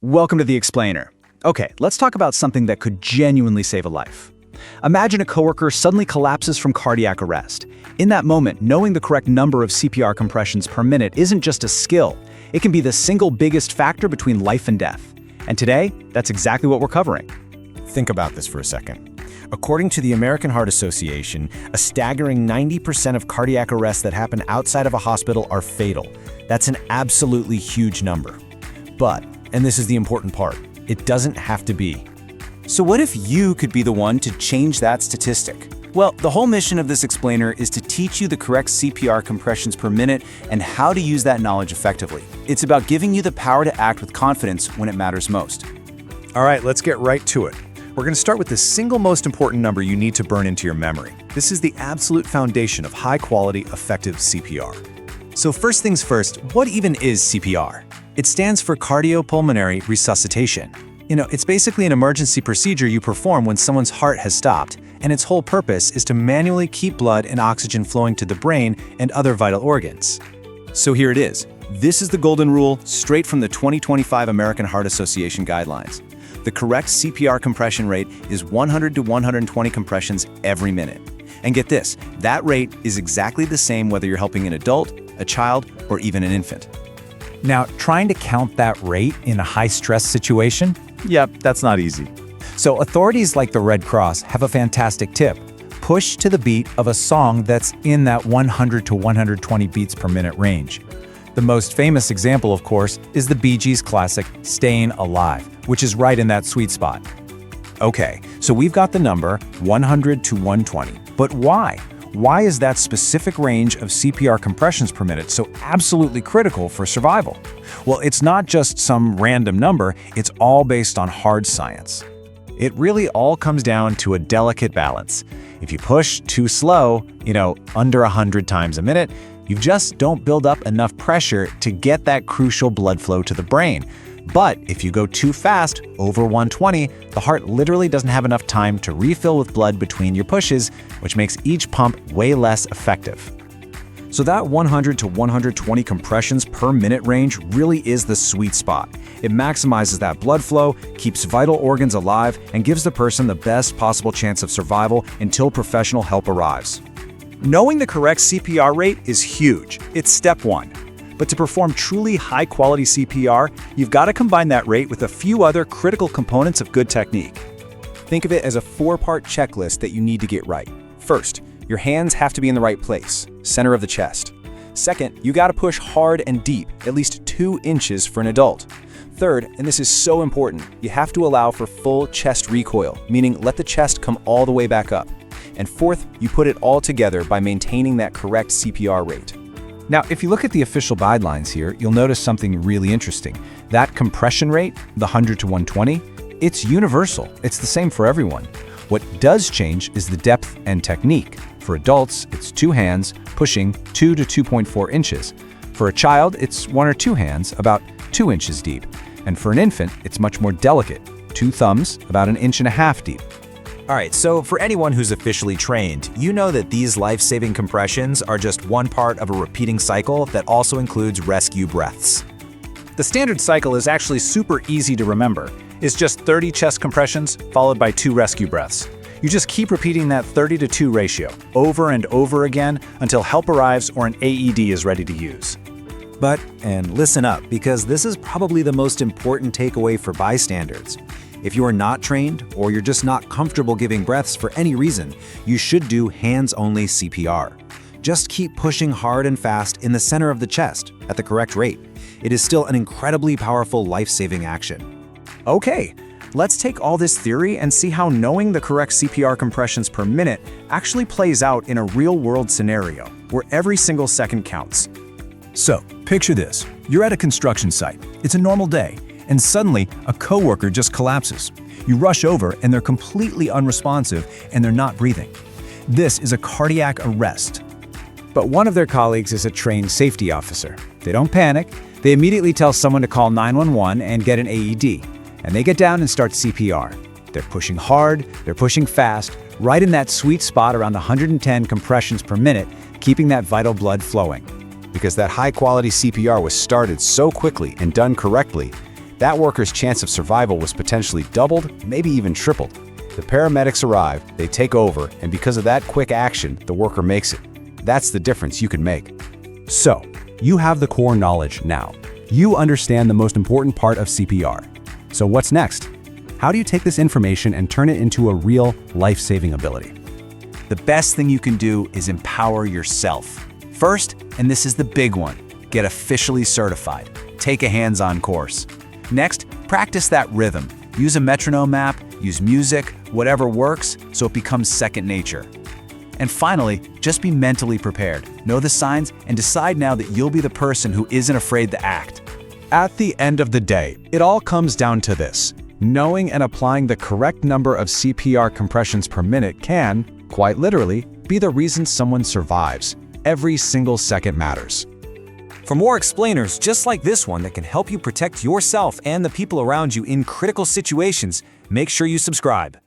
Welcome to The Explainer. Okay, let's talk about something that could genuinely save a life. Imagine a coworker suddenly collapses from cardiac arrest. In that moment, knowing the correct number of CPR compressions per minute isn't just a skill. It can be the single biggest factor between life and death. And today, that's exactly what we're covering. Think about this for a second. According to the American Heart Association, a staggering 90% of cardiac arrests that happen outside of a hospital are fatal. That's an absolutely huge number. But, and this is the important part, it doesn't have to be. So what if you could be the one to change that statistic? Well, the whole mission of this explainer is to teach you the correct CPR compressions per minute and how to use that knowledge effectively. It's about giving you the power to act with confidence when it matters most. All right, let's get right to it. We're going to start with the single most important number you need to burn into your memory. This is the absolute foundation of high-quality, effective CPR. So first things first, what even is CPR? It stands for cardiopulmonary resuscitation. It's basically an emergency procedure you perform when someone's heart has stopped, and its whole purpose is to manually keep blood and oxygen flowing to the brain and other vital organs. So here it is. This is the golden rule, straight from the 2025 American Heart Association guidelines. The correct CPR compression rate is 100 to 120 compressions every minute. And get this, that rate is exactly the same whether you're helping an adult, a child, or even an infant. Now, trying to count that rate in a high-stress situation? Yep, that's not easy. So authorities like the Red Cross have a fantastic tip. Push to the beat of a song that's in that 100 to 120 beats per minute range. The most famous example, of course, is the Bee Gees' classic Stayin' Alive, which is right in that sweet spot. Okay, so we've got the number 100 to 120, but why? Why is that specific range of CPR compressions per minute so absolutely critical for survival? Well, it's not just some random number, it's all based on hard science. It really all comes down to a delicate balance. If you push too slow, under 100 times a minute, you just don't build up enough pressure to get that crucial blood flow to the brain. But if you go too fast, over 120, the heart literally doesn't have enough time to refill with blood between your pushes, which makes each pump way less effective. So that 100 to 120 compressions per minute range really is the sweet spot. It maximizes that blood flow, keeps vital organs alive, and gives the person the best possible chance of survival until professional help arrives. Knowing the correct CPR rate is huge. It's step one. But to perform truly high-quality CPR, you've got to combine that rate with a few other critical components of good technique. Think of it as a 4-part checklist that you need to get right. First, your hands have to be in the right place, center of the chest. Second, you got to push hard and deep, at least 2 inches for an adult. Third, and this is so important, you have to allow for full chest recoil, meaning let the chest come all the way back up. And fourth, you put it all together by maintaining that correct CPR rate. Now, if you look at the official guidelines here, you'll notice something really interesting. That compression rate, the 100 to 120, it's universal. It's the same for everyone. What does change is the depth and technique. For adults, it's 2 hands pushing 2 to 2.4 inches. For a child, it's 1 or 2 hands about 2 inches deep. And for an infant, it's much more delicate, 2 thumbs about 1.5 inches deep. All right, so for anyone who's officially trained, you know that these life-saving compressions are just one part of a repeating cycle that also includes rescue breaths. The standard cycle is actually super easy to remember. It's just 30 chest compressions followed by 2 rescue breaths. You just keep repeating that 30 to 2 ratio over and over again until help arrives or an AED is ready to use. But, and listen up, because this is probably the most important takeaway for bystanders. If you are not trained or you're just not comfortable giving breaths for any reason, you should do hands-only CPR. Just keep pushing hard and fast in the center of the chest at the correct rate. It is still an incredibly powerful life-saving action. Okay, let's take all this theory and see how knowing the correct CPR compressions per minute actually plays out in a real-world scenario where every single second counts. So, picture this. You're at a construction site. It's a normal day. And suddenly, a coworker just collapses. You rush over and they're completely unresponsive and they're not breathing. This is a cardiac arrest. But one of their colleagues is a trained safety officer. They don't panic. They immediately tell someone to call 911 and get an AED. And they get down and start CPR. They're pushing hard, they're pushing fast, right in that sweet spot around 110 compressions per minute, keeping that vital blood flowing. Because that high-quality CPR was started so quickly and done correctly, That worker's chance of survival was potentially doubled, maybe even tripled. The paramedics arrive, they take over, and because of that quick action, the worker makes it. That's the difference you can make. So, you have the core knowledge now. You understand the most important part of CPR. So what's next? How do you take this information and turn it into a real life-saving ability? The best thing you can do is empower yourself. First, and this is the big one, get officially certified. Take a hands-on course. Next, practice that rhythm. Use a metronome app, use music, whatever works, so it becomes second nature. And finally, just be mentally prepared. Know the signs and decide now that you'll be the person who isn't afraid to act. At the end of the day, it all comes down to this. Knowing and applying the correct number of CPR compressions per minute can, quite literally, be the reason someone survives. Every single second matters. For more explainers just like this one that can help you protect yourself and the people around you in critical situations, make sure you subscribe.